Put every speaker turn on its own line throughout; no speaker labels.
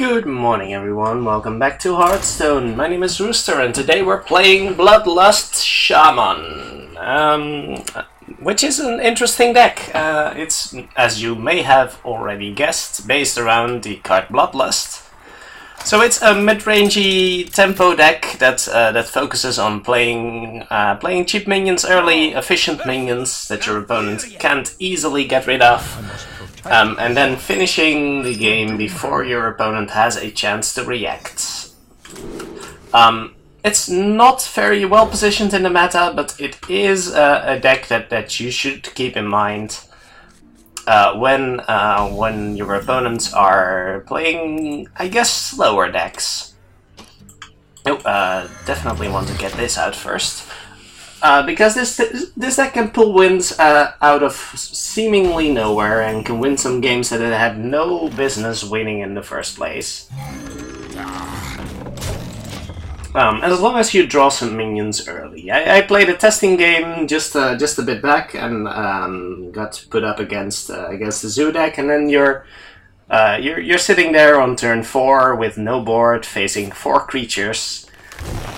Good morning everyone, welcome back to Hearthstone. My name is Rooster and today we're playing Bloodlust Shaman, which is an interesting deck. It's, as you may have already guessed, based around the card Bloodlust. So it's a mid-rangey tempo deck that focuses on playing cheap minions early, efficient minions that your opponent can't easily get rid of. And then finishing the game before your opponent has a chance to react. It's not very well positioned in the meta, but it is a deck that you should keep in mind when your opponents are playing, I guess, slower decks. Definitely want to get this out first. Because this deck can pull wins out of seemingly nowhere and can win some games that it had no business winning in the first place. As long as you draw some minions early. I played a testing game just a bit back and got put up against the Zoo deck, and then you're sitting there on turn 4 with no board, facing 4 creatures.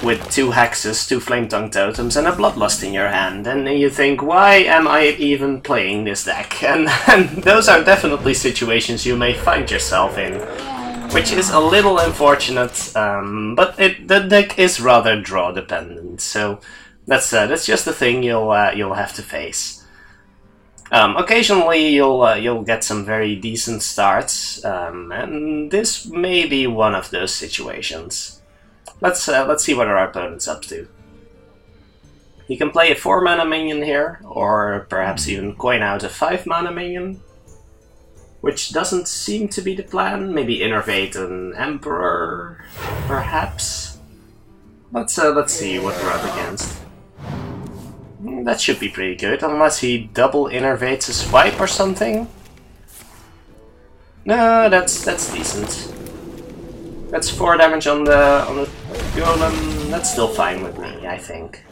With 2 hexes, 2 flame tongue totems, and a bloodlust in your hand, and you think, why am I even playing this deck? And those are definitely situations you may find yourself in, which is a little unfortunate. But the deck is rather draw dependent, so that's just the thing you'll have to face. Occasionally you'll get some very decent starts, and this may be one of those situations. Let's see what our opponent's up to. You can play a 4-mana minion here, or perhaps even coin out a 5-mana minion, which doesn't seem to be the plan. Maybe innervate an Emperor, perhaps. Let's see what we're up against. That should be pretty good, unless he double innervates a swipe or something. No, that's decent. That's 4 damage on the golem. That's still fine with me, I think.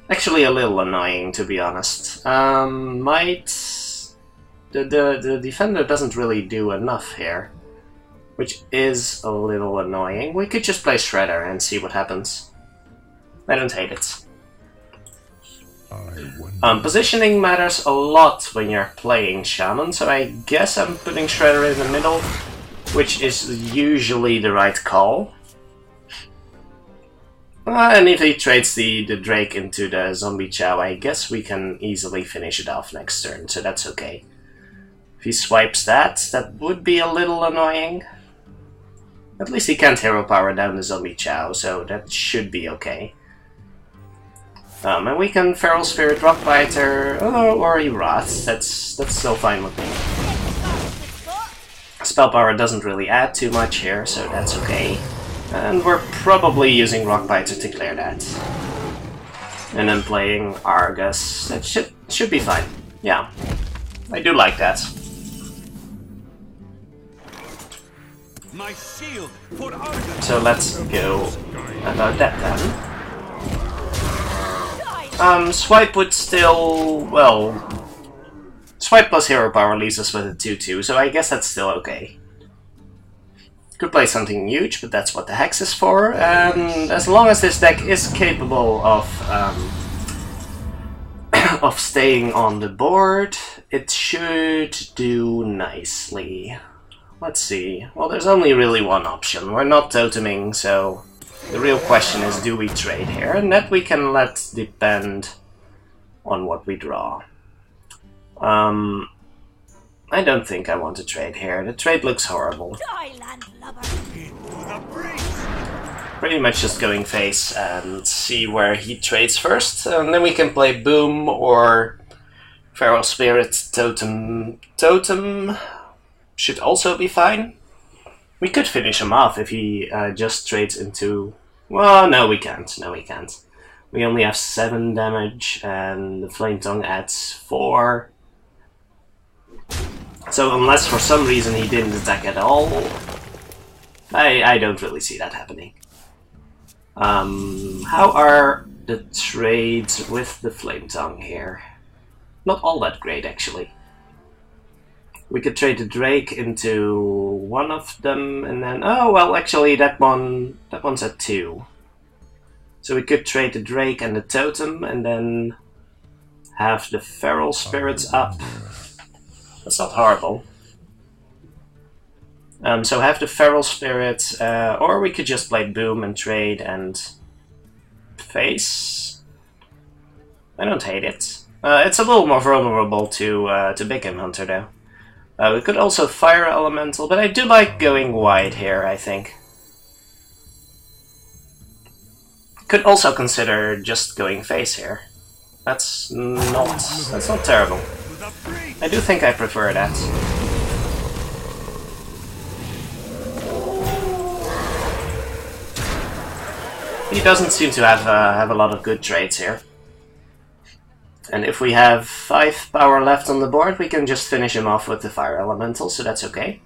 Actually, a little annoying, to be honest. The defender doesn't really do enough here, which is a little annoying. We could just play Shredder and see what happens. I don't hate it. Positioning matters a lot when you're playing Shaman, so I guess I'm putting Shredder in the middle, which is usually the right call. And if he trades the Drake into the Zombie Chow, I guess we can easily finish it off next turn, so that's okay. If he swipes that would be a little annoying. At least he can't hero power down the Zombie Chow, so that should be okay. And we can Feral Spirit, Rockbiter, or Wrath. That's still fine with me. Spell power doesn't really add too much here, so that's okay. And we're probably using Rockbiter to clear that. And then playing Argus. That should be fine. Yeah, I do like that.
My shield for Argus.
So let's go about that then. Swipe would still, well, Swipe plus hero power leaves us with a 2-2, so I guess that's still okay. Could play something huge, but that's what the hex is for, and as long as this deck is capable of of staying on the board, it should do nicely. Let's see. Well, there's only really one option. We're not toteming, so the real question is, do we trade here? And that we can let depend on what we draw. I don't think I want to trade here. The trade looks horrible. Pretty much just going face and see where he trades first, and then we can play Boom or Feral Spirit Totem. Totem should also be fine. We could finish him off if he just trades into... Well, no we can't. No we can't. We only have 7 damage and the Flame Tongue adds 4. So unless for some reason he didn't attack at all, I don't really see that happening. How are the trades with the Flame Tongue here? Not all that great, actually. We could trade the Drake into one of them, and then oh well, actually that one's at 2. So we could trade the Drake and the Totem, and then have the Feral Spirits up. That's not horrible. So have the Feral Spirits, or we could just play Boom and trade and face. I don't hate it. It's a little more vulnerable to Big Game Hunter though. We could also Fire Elemental, but I do like going wide here, I think. Could also consider just going face here. That's not terrible. I do think I prefer that. He doesn't seem to have a lot of good trades here. And if we have 5 power left on the board, we can just finish him off with the Fire Elemental, so that's okay.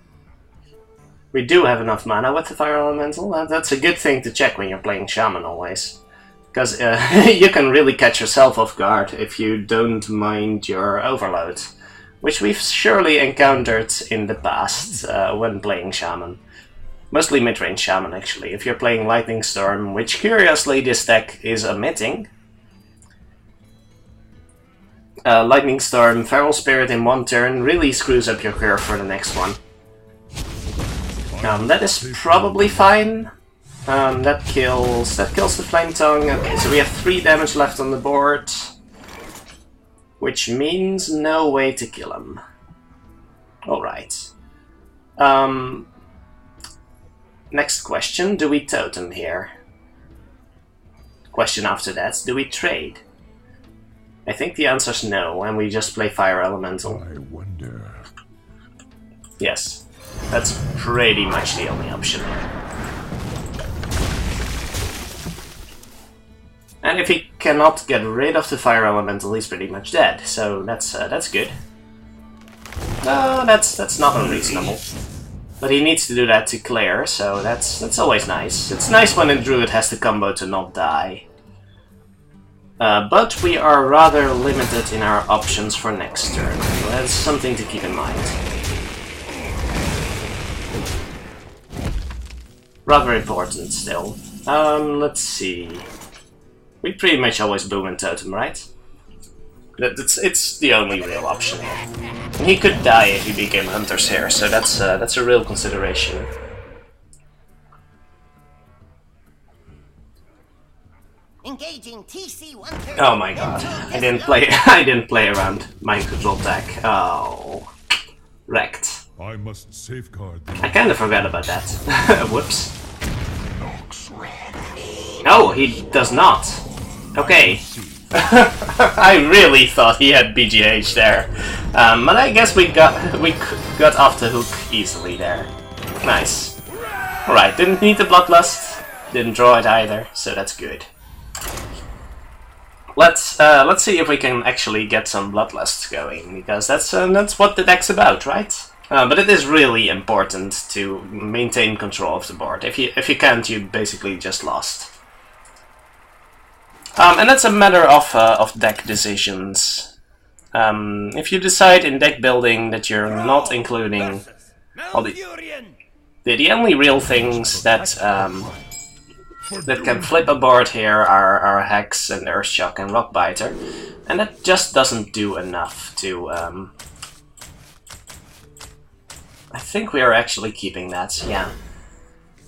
We do have enough mana with the Fire Elemental. That's a good thing to check when you're playing Shaman always. Because you can really catch yourself off guard if you don't mind your overload. Which we've surely encountered in the past when playing Shaman. Mostly Midrange Shaman actually. If you're playing Lightning Storm, which curiously this deck is omitting. Lightning Storm, Feral Spirit in one turn really screws up your curve for the next one. That is probably fine. That kills the Flame Tongue. Okay, so we have 3 damage left on the board. Which means no way to kill him. Alright. Next question, do we totem here? Question after that, do we trade? I think the answer's no, and we just play Fire Elemental.
I wonder.
Yes, that's pretty much the only option. And if he cannot get rid of the Fire Elemental, he's pretty much dead, so that's good. No, that's not unreasonable. But he needs to do that to clear, so that's always nice. It's nice when a Druid has the combo to not die. But we are rather limited in our options for next turn. That's something to keep in mind. Rather important still. Let's see. We pretty much always boom and totem, right? It's the only real option here. And he could die if he became Hunter's here, so that's a real consideration.
Engaging TC1.
Oh my god! I didn't play around mind control deck. Oh, wrecked.
I must safeguard the
I kind of forgot about that. Whoops. Oh, he does not. Okay. I really thought he had BGH there, but I guess we got off the hook easily there. Nice. All right, didn't need the Bloodlust, didn't draw it either, so that's good. Let's see if we can actually get some Bloodlust going, because that's what the deck's about, right? But it is really important to maintain control of the board. If you can't, you basically just lost. And that's a matter of deck decisions. If you decide in deck building that you're not including all the only real things that can flip a board here are Hex and Earthshock and Rockbiter, and that just doesn't do enough to. I think we are actually keeping that, yeah.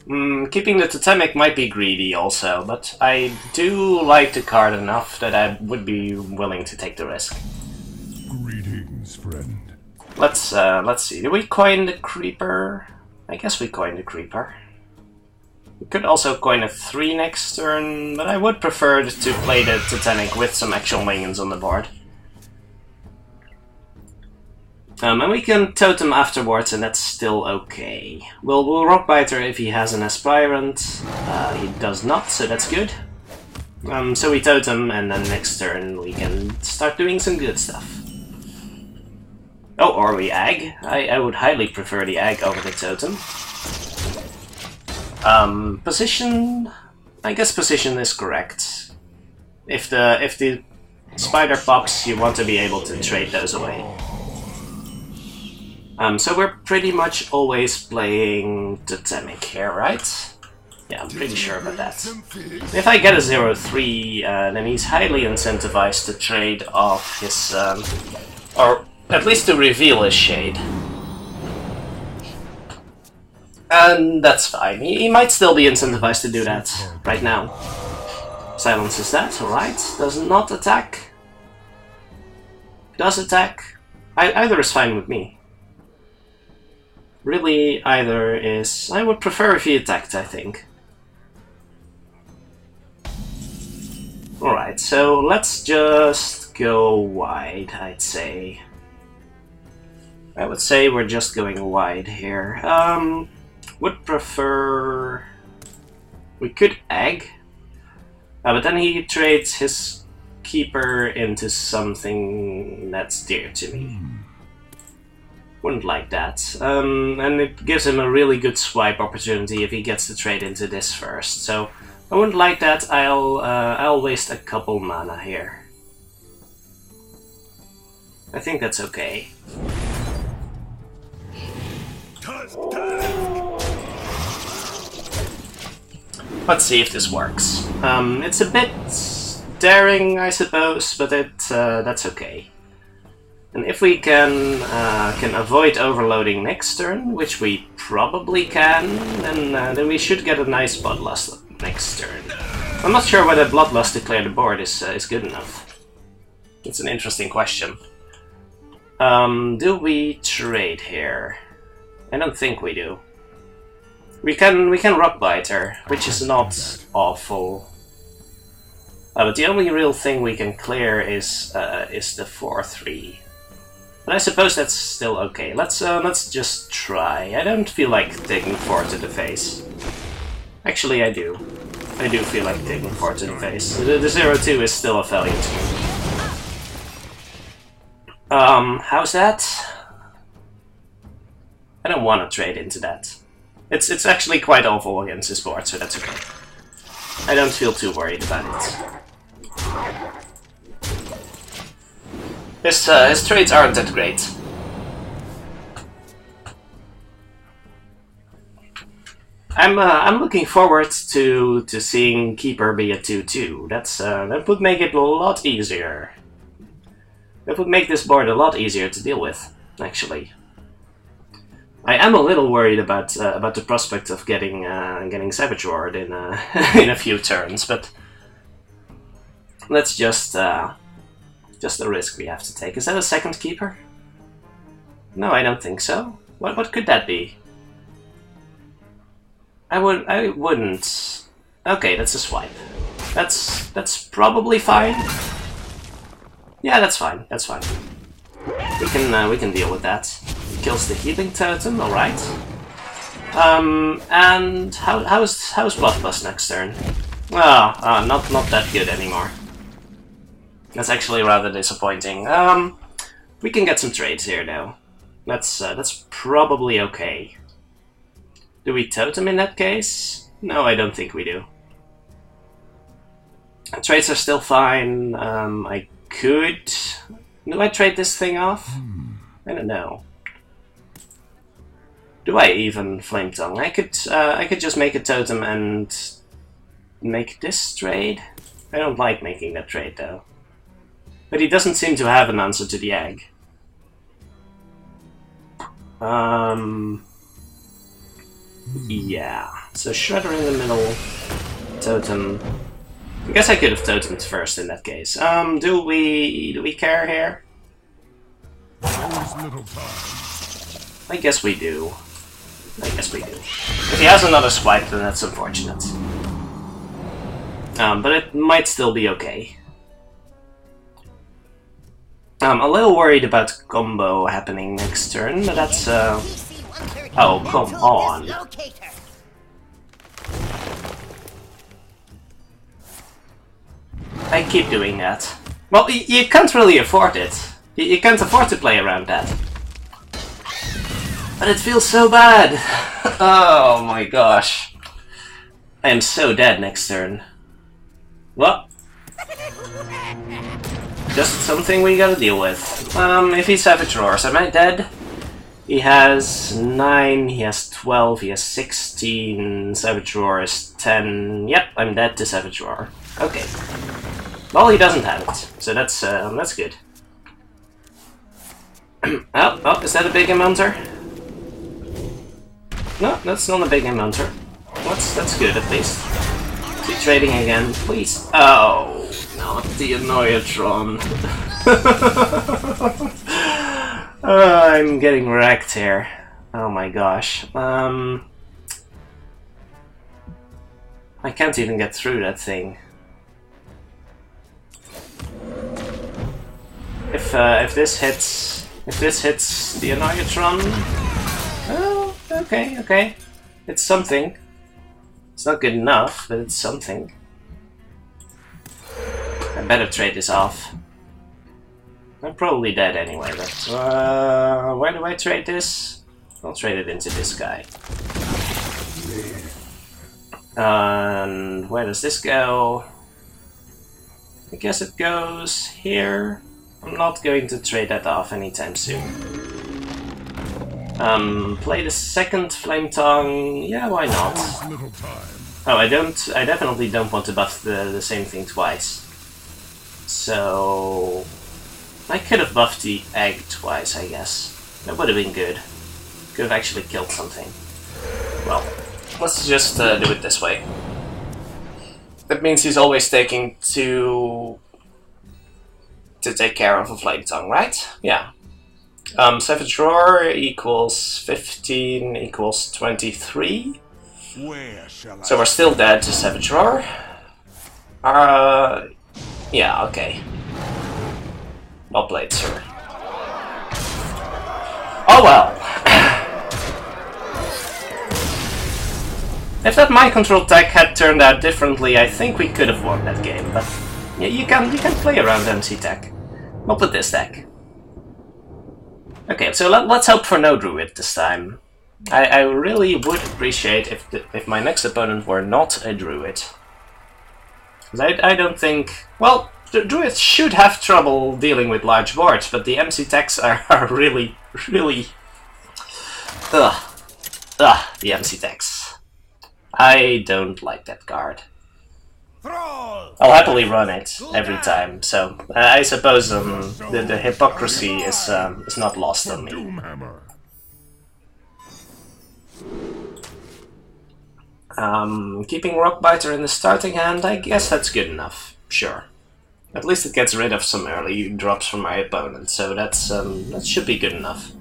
Keeping the Totemic might be greedy also, but I do like the card enough that I would be willing to take the risk.
greetings, friend.
Let's see. Did we coin the Creeper? I guess we coined the Creeper. We could also coin a 3 next turn, but I would prefer to play the Titanic with some actual minions on the board. And we can totem afterwards, and that's still okay. We'll Rockbiter if he has an Aspirant. He does not, so that's good. So we totem, and then next turn we can start doing some good stuff. Oh, or we Ag. I would highly prefer the Ag over the totem. Position... I guess position is correct. If the spider pops, you want to be able to trade those away. So we're pretty much always playing Totemic here, right? Yeah, I'm pretty sure about that. If I get a 0-3, then he's highly incentivized to trade off his... or at least to reveal his shade. And that's fine. He might still be incentivized to do that right now. Silences that, alright. Does not attack. Does attack. Either is fine with me. Really, either is... I would prefer if he attacked, I think. Alright, so let's just go wide, I'd say. I would say we're just going wide here. Would prefer... We could egg. But then he trades his keeper into something that's dear to me. Wouldn't like that. And it gives him a really good swipe opportunity if he gets to trade into this first. So I wouldn't like that. I'll waste a couple mana here. I think that's okay. Let's see if this works. It's a bit daring, I suppose, but that's okay. And if we can avoid overloading next turn, which we probably can, then we should get a nice Bloodlust next turn. I'm not sure whether Bloodlust declare the board is good enough. It's an interesting question. Do we trade here? I don't think we do. We can Rockbiter, which is not awful. But the only real thing we can clear is the 4-3. But I suppose that's still okay. Let's just try. I don't feel like taking 4 to the face. Actually, I do. I do feel like taking 4 to the face. The 0-2 is still a value to me. How's that? I don't want to trade into that. It's actually quite awful against his board, so that's okay. I don't feel too worried about it. His trades aren't that great. I'm looking forward to seeing Keeper be a 2-2. That would make it a lot easier. That would make this board a lot easier to deal with, actually. I am a little worried about the prospect of getting Savage Ward in in a few turns, but that's just a risk we have to take. Is that a second keeper? No, I don't think so. What could that be? I wouldn't. Okay, that's a swipe. That's probably fine. Yeah, that's fine. That's fine. We can deal with that. Kills the healing totem, alright. And how's Bloodlust next turn? Not that good anymore. That's actually rather disappointing. We can get some trades here though. That's probably okay. Do we totem in that case? No, I don't think we do. Trades are still fine. I could... Do I trade this thing off? I don't know. Do I even Flame Tongue? I could just make a totem and make this trade. I don't like making that trade though. But he doesn't seem to have an answer to the egg. Yeah. So Shredder in the middle, totem. I guess I could have totemed first in that case. Do we care here? I guess we do. I guess we do. If he has another swipe, then that's unfortunate. But it might still be okay. I'm a little worried about combo happening next turn, but that's oh, come on. I keep doing that. Well, you can't really afford it. You can't afford to play around that. But it feels so bad. Oh my gosh. I am so dead next turn. Well, just something we gotta deal with. If he Savage Roars, am I dead? He has 9, he has 12, he has 16, Savage Roar is 10. Yep, I'm dead to Savage Roar. Okay. Well, he doesn't have it, so that's good. Oh, is that a big Amounter? No, that's not a big Amounter. That's good at least. Keep trading again, please. Oh, not the Annoyatron. I'm getting wrecked here. Oh my gosh. I can't even get through that thing. If this hits the Annoyatron, oh, okay. It's something. It's not good enough, but it's something. I better trade this off. I'm probably dead anyway, but where do I trade this? I'll trade it into this guy. And where does this go? I guess it goes here. I'm not going to trade that off anytime soon. Play the second Flame Tongue. Yeah, why not? Oh, I definitely don't want to buff the same thing twice. So I could have buffed the egg twice, I guess. That would have been good. Could have actually killed something. Well, let's just do it this way. That means he's always taking two to take care of a Flame Tongue, right? Yeah. Savage Roar equals 15 equals 23.
Where shall
So we're still dead to Savage Roar. Yeah, okay. Well played, sir. Oh well. If that mind control tech had turned out differently, I think we could have won that game. But yeah, you can play around MC tech. Not with this deck. Okay, so let's hope for no Druid this time. I really would appreciate if my next opponent were not a Druid. I don't think... Well, the Druids should have trouble dealing with large boards, but the MC techs are really... the MC techs. I don't like that card. I'll happily run it every time, so I suppose the hypocrisy is not lost on me. Keeping Rockbiter in the starting hand, I guess that's good enough. Sure. At least it gets rid of some early drops from my opponent, so that should be good enough.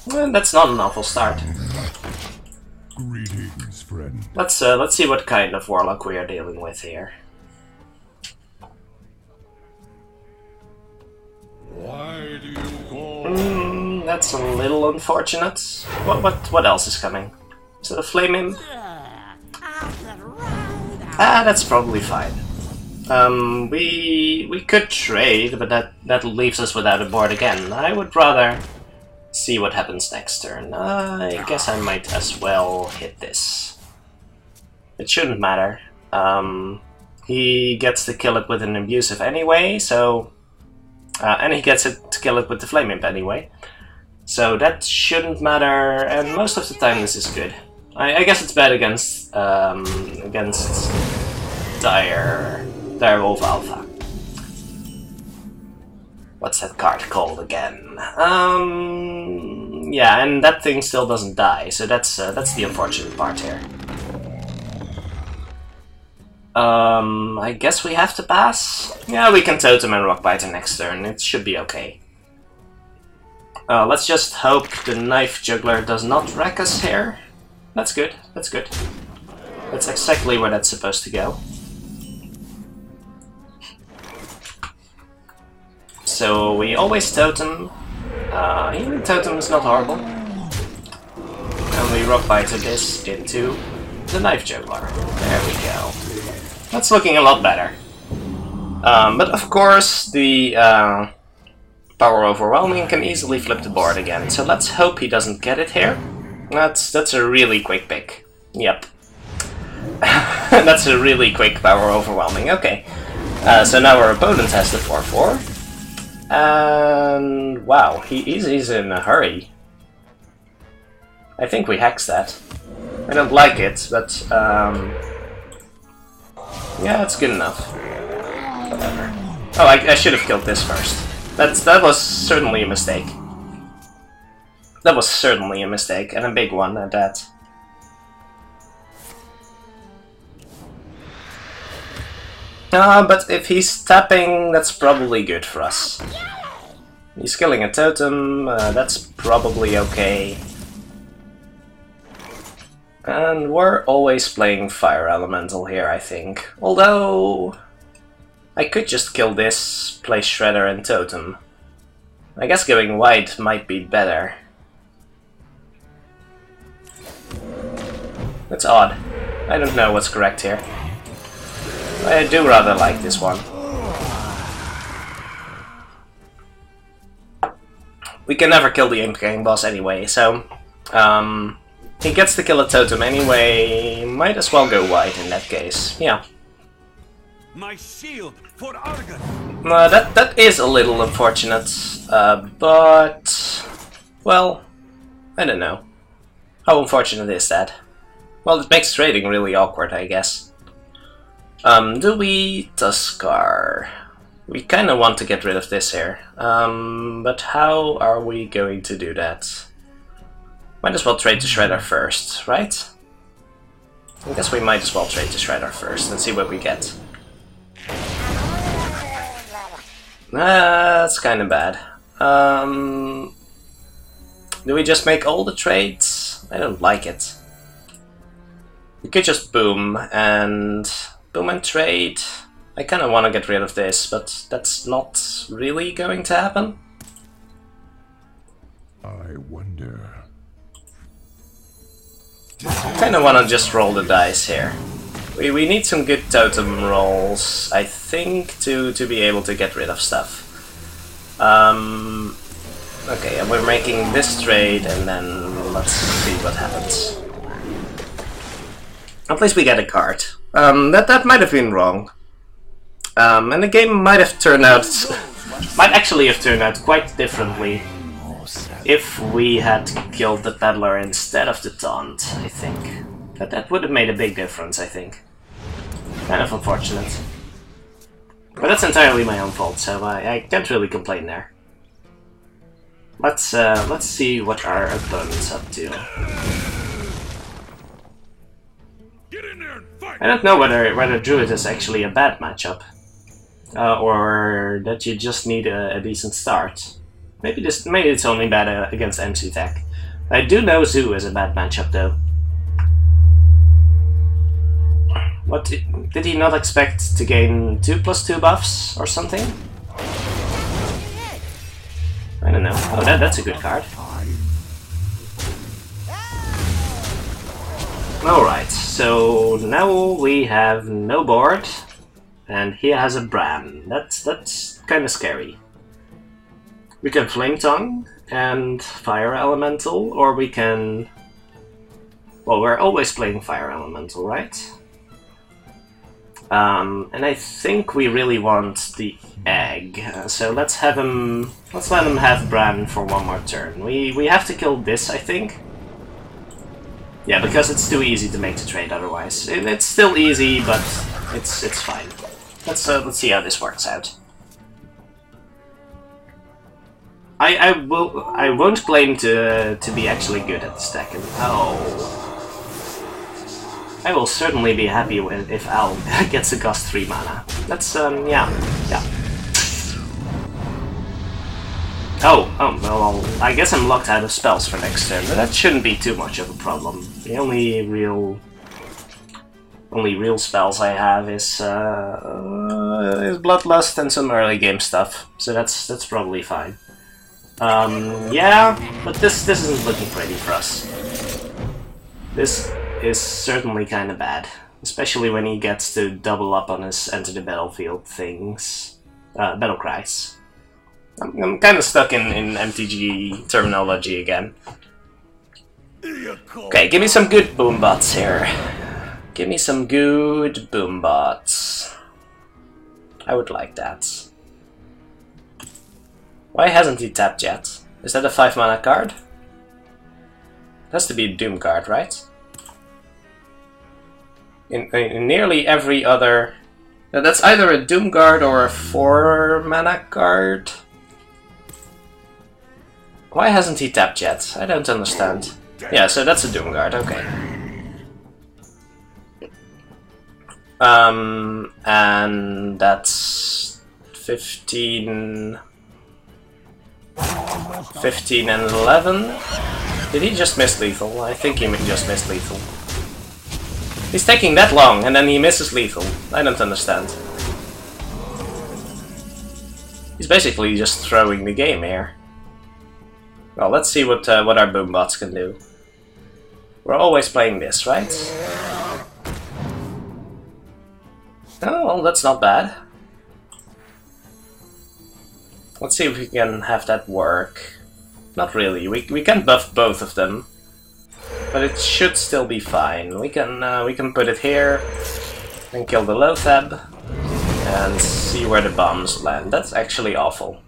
Well, that's not an awful start.
Greetings, friend.
Let's see what kind of Warlock we are dealing with here.
Why do you call?
That's a little unfortunate. What else is coming? Is it a Flame Imp? Ah, that's probably fine. We could trade, but that leaves us without a board again. I would rather see what happens next turn. I guess I might as well hit this. It shouldn't matter. He gets to kill it with an abusive anyway, so... and he gets it to kill it with the Flame Imp anyway. So that shouldn't matter, and most of the time this is good. I guess it's bad against Dire Wolf Alpha. What's that card called again? Yeah, and that thing still doesn't die, so that's the unfortunate part here. I guess we have to pass? Yeah, we can Totem and Rockbiter next turn, it should be okay. Let's just hope the Knife Juggler does not wreck us here. That's good, that's good. That's exactly where that's supposed to go. So we always Totem. Even Totem is not horrible. And we Rockbiter this into the Knife Juggler. There we go. That's looking a lot better. But of course, the Power Overwhelming can easily flip the board again, so let's hope he doesn't get it here. That's a really quick pick. Yep. That's a really quick Power Overwhelming, okay. So now our opponent has the 4-4. And wow, he's in a hurry. I think we hexed that. I don't like it, but yeah, it's good enough. Whatever. Oh, I should have killed this first. That was certainly a mistake. That was certainly a mistake, and a big one at that. But if he's tapping, that's probably good for us. He's killing a totem, that's probably okay. And we're always playing Fire Elemental here, I think. Although I could just kill this, play Shredder and Totem. I guess going white might be better. That's odd. I don't know what's correct here. I do rather like this one. We can never kill the Imp King boss anyway, so he gets to kill a totem anyway. Might as well go white in that case. Yeah.
My shield for Argon.
That is a little unfortunate, but well, I don't know. How unfortunate is that? Well, it makes trading really awkward, I guess. Do we Tuskar? We kind of want to get rid of this here, but how are we going to do that? Might as well trade to Shredder first, right? I guess we might as well trade to Shredder first and see what we get. That's kind of bad. Do we just make all the trades? I don't like it. We could just boom and trade. I kind of want to get rid of this, but that's not really going to happen.
I wonder.
I kind of want to just roll the dice here. We need some good totem rolls, I think, to be able to get rid of stuff. Okay, and we're making this trade, and then let's see what happens. At least we get a card. That might have been wrong. And the game might have turned out... might actually have turned out quite differently if we had killed the Peddler instead of the Taunt, I think. That would have made a big difference, I think. Kind of unfortunate. But that's entirely my own fault, so I can't really complain there. Let's see what our opponent's up to.
Get in there and fight.
I don't know whether Druid is actually a bad matchup. Or that you just need a decent start. Maybe it's only bad against MC Tech. I do know Zoo is a bad matchup though. What did he not expect to gain 2+2 buffs or something? I don't know. Oh, that's a good card. Alright, so now we have no board, and he has a Bran. That's kind of scary. We can Flame Tongue and Fire Elemental, or we can... Well, we're always playing Fire Elemental, right? And I think we really want the egg, so let's let him have Bran for one more turn. We have to kill this, I think. Yeah, because it's too easy to make the trade otherwise. It's still easy, but it's fine. Let's see how this works out. I won't claim to be actually good at this deck. Oh. I will certainly be happy if Al gets to cost 3 mana. That's, yeah. Oh, well, I guess I'm locked out of spells for next turn, but that shouldn't be too much of a problem. The only real spells I have is Bloodlust and some early game stuff, so that's probably fine. Yeah, but this isn't looking pretty for us. This is certainly kind of bad, especially when he gets to double up on his enter the battlefield things, battle cries. I'm kind of stuck in MTG terminology again. Okay, give me some good boom bots here. Give me some good boom bots. I would like that. Why hasn't he tapped yet? Is that a 5 mana card? It has to be a Doom card, right? In nearly every other... That's either a Doom card or a 4 mana card. Why hasn't he tapped yet? I don't understand. Yeah, so that's a Doom card, okay. And that's 15 and 11. Did he just miss lethal? I think he just missed lethal. He's taking that long and then he misses lethal. I don't understand. He's basically just throwing the game here. Well, let's see what our boom bots can do. We're always playing this, right? Oh, well, that's not bad. Let's see if we can have that work. Not really. We can buff both of them, but it should still be fine. We can put it here and kill the Lothab and see where the bombs land. That's actually awful.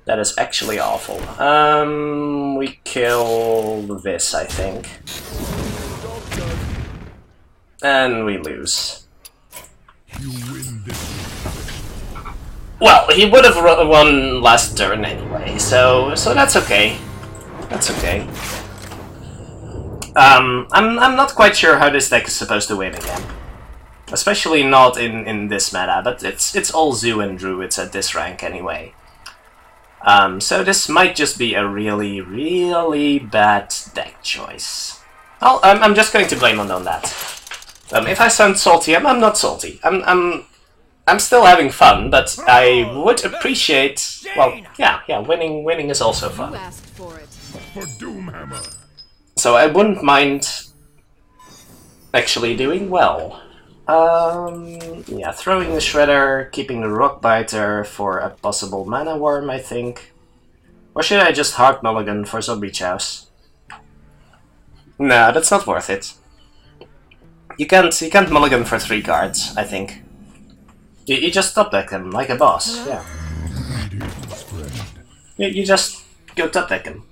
That is actually awful. We kill this, I think, and we lose.
You win this.
Well, he would have won last turn anyway, so that's okay. That's okay. I'm not quite sure how this deck is supposed to win again, especially not in this meta. But it's all Zoo and Druids at this rank anyway. So this might just be a really, really bad deck choice. I'm just going to blame on that. If I sound salty, I'm not salty. I'm still having fun, but I would appreciate. Well, yeah, winning is also
You
fun.
asked for it.
For Doomhammer.
So I wouldn't mind actually doing well. Yeah, throwing the Shredder, keeping the Rockbiter for a possible Mana Worm, I think. Or should I just hard mulligan for Zombie Chows? No, that's not worth it. You can't mulligan for 3 cards, I think. You just top deck him like a boss, yeah.
Greetings, friend.
You just go top deck him.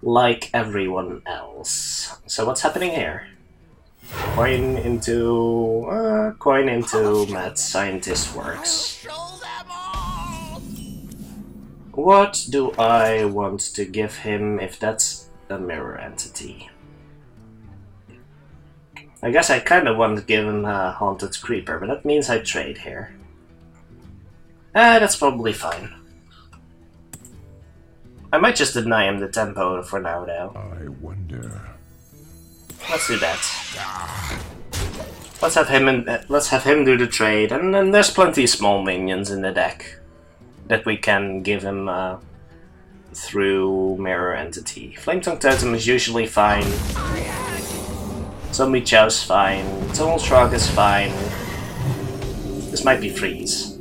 Like everyone else. So what's happening here? Coin into Mad Scientist works.
Show them all!
What do I want to give him if that's a mirror entity? I guess I kinda want to give him a Haunted Creeper, but that means I trade here. That's probably fine. I might just deny him the tempo for now though.
I wonder.
Let's do that. Let's have him do the trade, and then there's plenty of small minions in the deck that we can give him through Mirror Entity. Flametongue Totem is usually fine. Zombie Chow's fine. Tunnel Shrug is fine. This might be Freeze.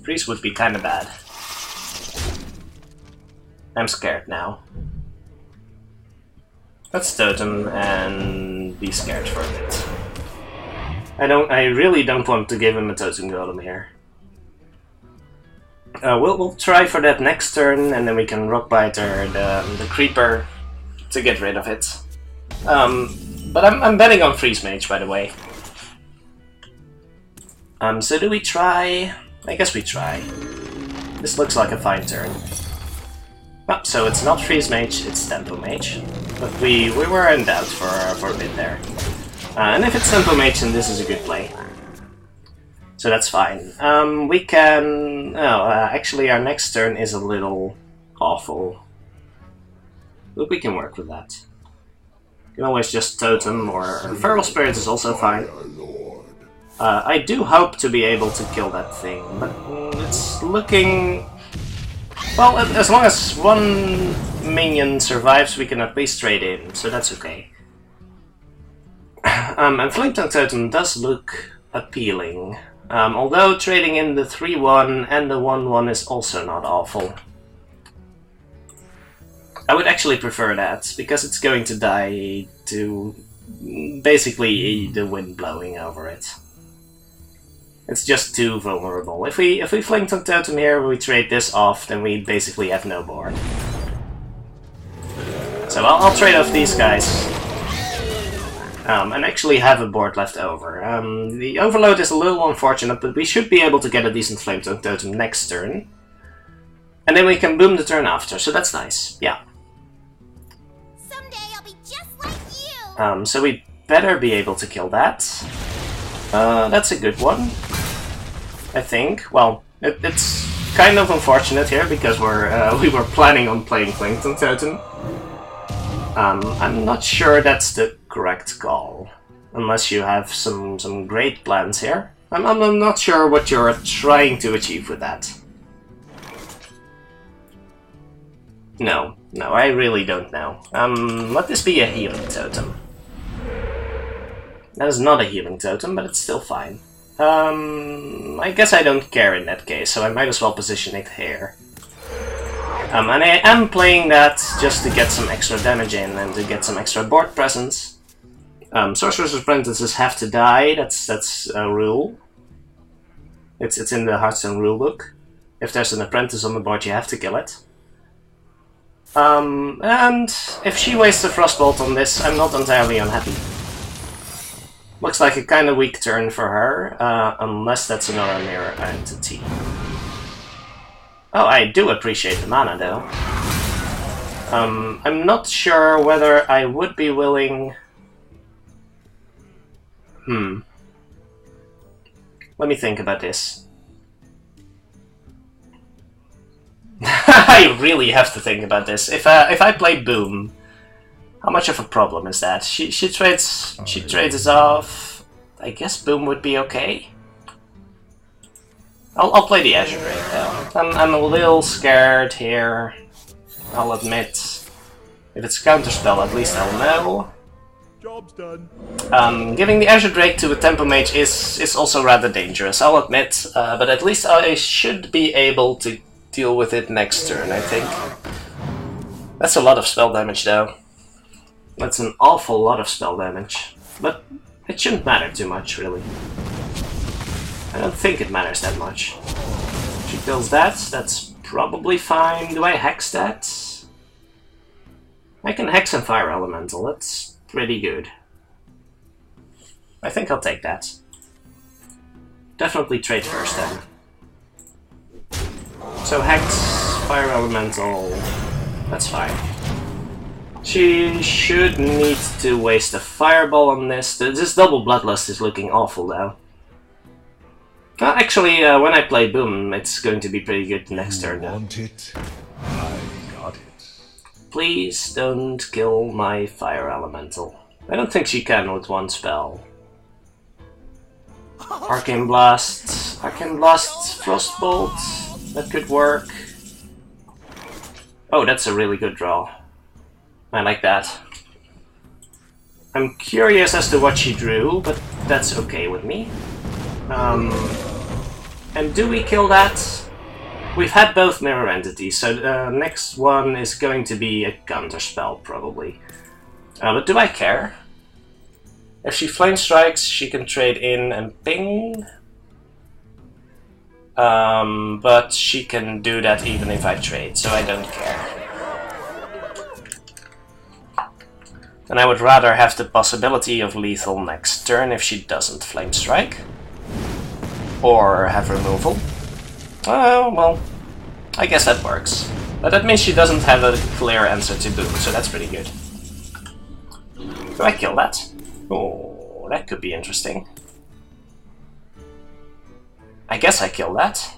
Freeze would be kinda bad. I'm scared now. Let's Totem and be scared for a bit. I really don't want to give him a Totem Golem here. We'll try for that next turn, and then we can Rockbiter the Creeper to get rid of it. But I'm betting on Freeze Mage, by the way. So do we try? I guess we try. This looks like a fine turn. Oh, so it's not Freeze Mage, it's Tempo Mage. But we were in doubt for a bit there. And if it's Tempo Mage, then this is a good play. So that's fine. We can... Oh, actually our next turn is a little awful. But we can work with that. You can always just Totem, or Feral Spirit is also fine. I do hope to be able to kill that thing, but it's looking... Well, as long as one minion survives, we can at least trade in, so that's okay. And Flametongue Totem does look appealing. Although trading in the 3-1 and the 1-1 is also not awful. I would actually prefer that, because it's going to die to basically the wind blowing over it. It's just too vulnerable. If we Flametongue Totem here, we trade this off, then we basically have no board. So I'll trade off these guys. And actually have a board left over. The overload is a little unfortunate, but we should be able to get a decent flame totem next turn. And then we can boom the turn after, so that's nice. Yeah.
Someday I'll be just like you.
So we better be able to kill that. That's a good one, I think. Well, it's kind of unfortunate here because we were planning on playing Plankton Totem. I'm not sure that's the correct call, unless you have some great plans here. I'm not sure what you're trying to achieve with that. No, I really don't know. Let this be a healing totem. That is not a healing totem, but it's still fine. I guess I don't care in that case, so I might as well position it here. And I am playing that just to get some extra damage in and to get some extra board presence. Sorcerer's Apprentices have to die, that's a rule. It's in the Hearthstone rulebook. If there's an apprentice on the board, you have to kill it. And if she wastes a Frostbolt on this, I'm not entirely unhappy. Looks like a kind of weak turn for her, unless that's another mirror entity. Oh, I do appreciate the mana, though. I'm not sure whether I would be willing... Let me think about this. I really have to think about this. If I play Boom, how much of a problem is that? She trades us off. I guess Boom would be okay. I'll play the Azure Drake though. I'm a little scared here. I'll admit. If it's counterspell, at least I'll know.
Job's done.
Giving the Azure Drake to a Tempo Mage is also rather dangerous, I'll admit. But at least I should be able to deal with it next turn, I think. That's a lot of spell damage though. That's an awful lot of spell damage. But it shouldn't matter too much, really. I don't think it matters that much. She kills that, that's probably fine. Do I hex that? I can hex and fire elemental, that's pretty good. I think I'll take that. Definitely trade first then. So hex, fire elemental, that's fine. She should need to waste a fireball on this. This double Bloodlust is looking awful though. Actually, when I play Boom, it's going to be pretty good next turn though.
Want it? I got it.
Please don't kill my fire elemental. I don't think she can with one spell. Arcane Blast, Frostbolt, that could work. Oh, that's a really good draw. I like that. I'm curious as to what she drew, but that's okay with me. And do we kill that? We've had both mirror entities, so the next one is going to be a counterspell, probably. But do I care? If she flame strikes, she can trade in and ping. But she can do that even if I trade, so I don't care. And I would rather have the possibility of lethal next turn if she doesn't flame strike. Or have removal. Oh, well, I guess that works. But that means she doesn't have a clear answer to Boom, so that's pretty good. Do I kill that? Oh, that could be interesting. I guess I kill that.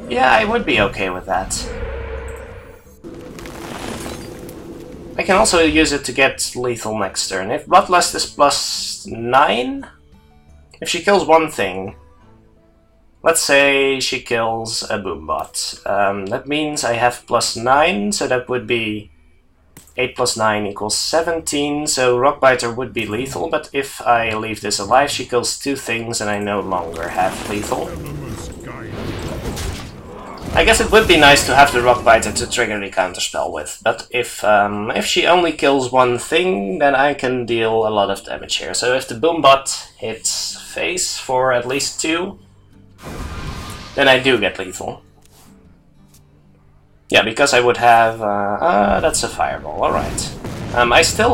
Yeah, I would be okay with that. I can also use it to get lethal next turn. If Bloodlust is +9, if she kills one thing, let's say she kills a Boombot. That means I have +9, so that would be 8 + 9 = 17, so Rockbiter would be lethal, but if I leave this alive, she kills 2 things and I no longer have lethal. I guess it would be nice to have the Rockbiter to trigger the counterspell with, but if she only kills 1 thing, then I can deal a lot of damage here. So if the Boombot hits face for at least 2, then I do get lethal. Yeah, because I would have... that's a fireball, alright. I still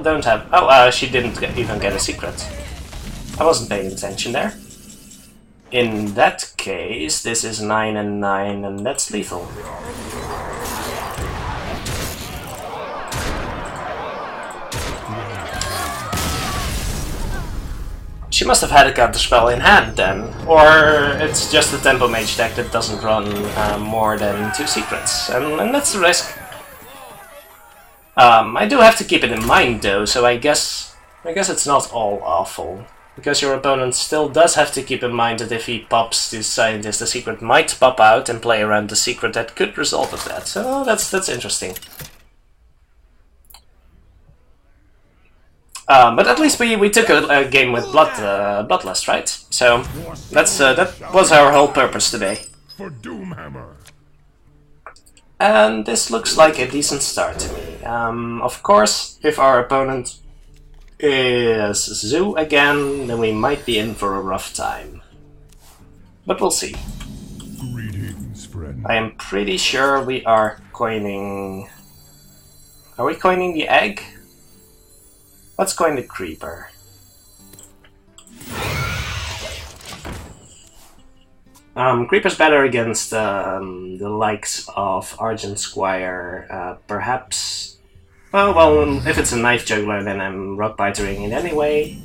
don't have... Oh, she didn't even get a secret. I wasn't paying attention there. In that case, this is 9 and 9, and that's lethal. She must have had a counterspell in hand then, or it's just a tempo mage deck that doesn't run more than 2 secrets, and that's the risk. I do have to keep it in mind though, so I guess it's not all awful, because your opponent still does have to keep in mind that if he pops this scientist, the secret might pop out and play around the secret that could result of that. So that's interesting. But at least we took a game with Bloodlust, right? So that was our whole purpose today.
For Doomhammer.
And this looks like a decent start to me. Of course, if our opponent is Zoo again, then we might be in for a rough time. But we'll see.
Greetings, friend.
I am pretty sure we are coining... Are we coining the egg? Let's coin the creeper. Creeper's better against the likes of Argent Squire, perhaps... Well, if it's a knife juggler, then I'm rockbitering it anyway.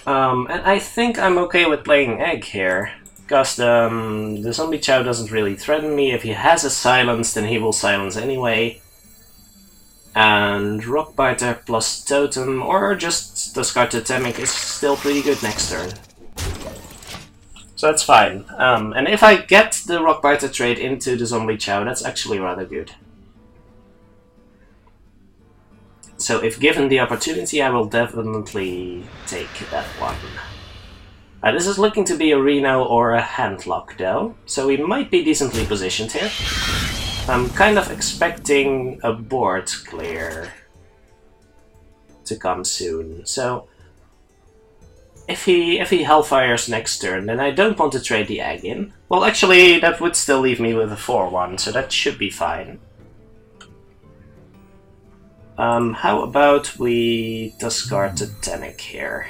And I think I'm okay with playing egg here, because the zombie chow doesn't really threaten me. If he has a silence, then he will silence anyway. And Rockbiter plus Totem, or just discard Totemic, is still pretty good next turn. So that's fine. And if I get the Rockbiter trade into the Zombie Chow, that's actually rather good. So if given the opportunity, I will definitely take that one. This is looking to be a Reno or a Handlock though, so we might be decently positioned here. I'm kind of expecting a board clear to come soon, so if he Hellfires next turn, then I don't want to trade the egg in. Well, actually, that would still leave me with a 4-1, so that should be fine. How about we discard the Totemic here?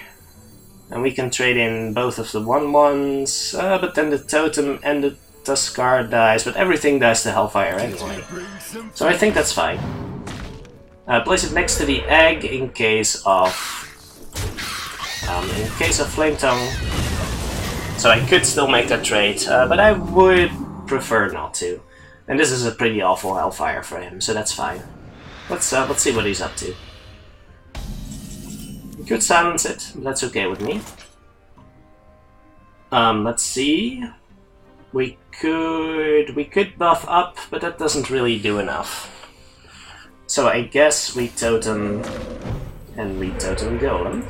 And we can trade in both of the 1/1s, but then the Totem and the discard dies, but everything dies to Hellfire anyway. So I think that's fine. Place it next to the egg in case of Flame Tongue. So I could still make that trade, but I would prefer not to. And this is a pretty awful Hellfire for him, so that's fine. Let's see what he's up to. We could silence it, but that's okay with me. Let's see. We could buff up, but that doesn't really do enough. So I guess we Totem and we Totem Golem.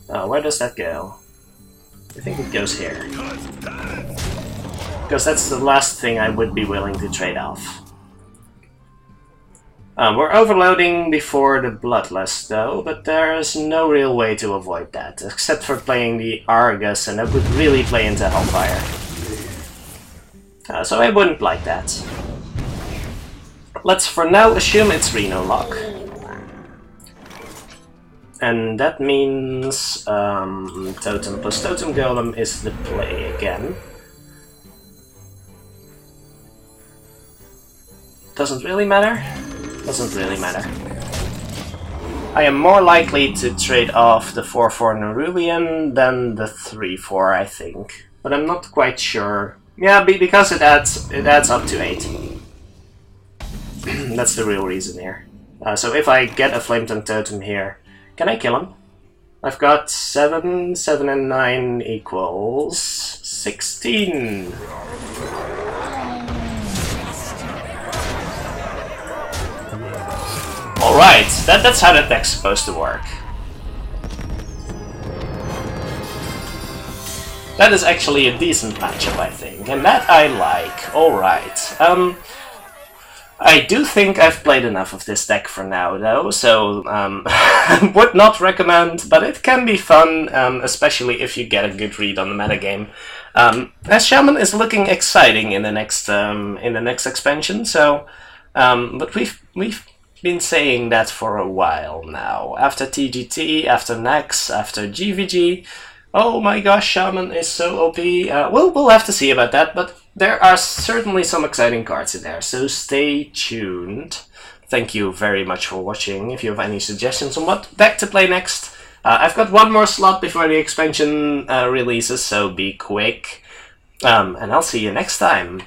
Where does that go? I think it goes here. Because that's the last thing I would be willing to trade off. We're overloading before the Bloodlust though, but there's no real way to avoid that, except for playing the Argus, and that would really play into Hellfire. So I wouldn't like that. Let's for now assume it's Reno Lock. And that means Totem plus Totem Golem is the play again. Doesn't really matter. Doesn't really matter. I am more likely to trade off the 4/4 Nerubian than the 3/4, I think. But I'm not quite sure. Yeah, because it adds up to 8. That's the real reason here. So if I get a Flame Tongue Totem here, can I kill him? I've got 7, 7 and 9 equals 16. Alright, that's how that deck's supposed to work. That is actually a decent matchup, I think, and that I like. Alright. I do think I've played enough of this deck for now, though, so would not recommend, but it can be fun, especially if you get a good read on the metagame. As Shaman is looking exciting in the next expansion. So, but we've been saying that for a while now. After TGT, after Nex, after GVG. Oh my gosh, Shaman is so OP. We'll have to see about that, but there are certainly some exciting cards in there, so stay tuned. Thank you very much for watching. If you have any suggestions on what deck to play next, I've got one more slot before the expansion releases, so be quick. And I'll see you next time.